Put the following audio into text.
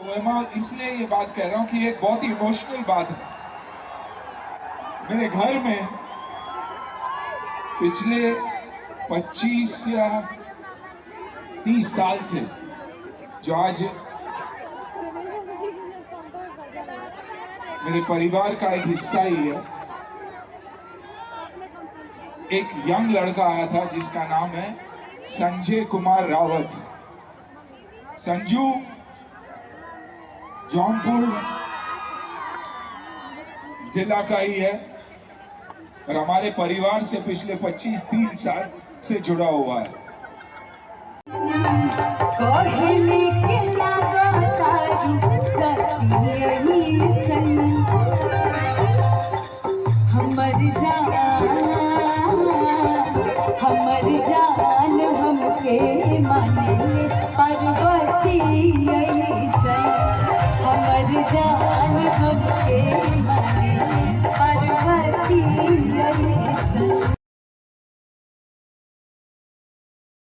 मैं इसलिए ये बात कह रहा हूँ कि एक बहुत ही इमोशनल बात है। मेरे घर में पिछले 25 या 30 साल से, जो आज मेरे परिवार का एक हिस्सा ही है, एक यंग लड़का आया था जिसका नाम है संजय कुमार रावत। संजू जौनपुर जिला का ही है और हमारे परिवार से पिछले 25-30 साल से जुड़ा हुआ है। हमर जान हमके माने पार्वती ऐसन, हमर जान हमके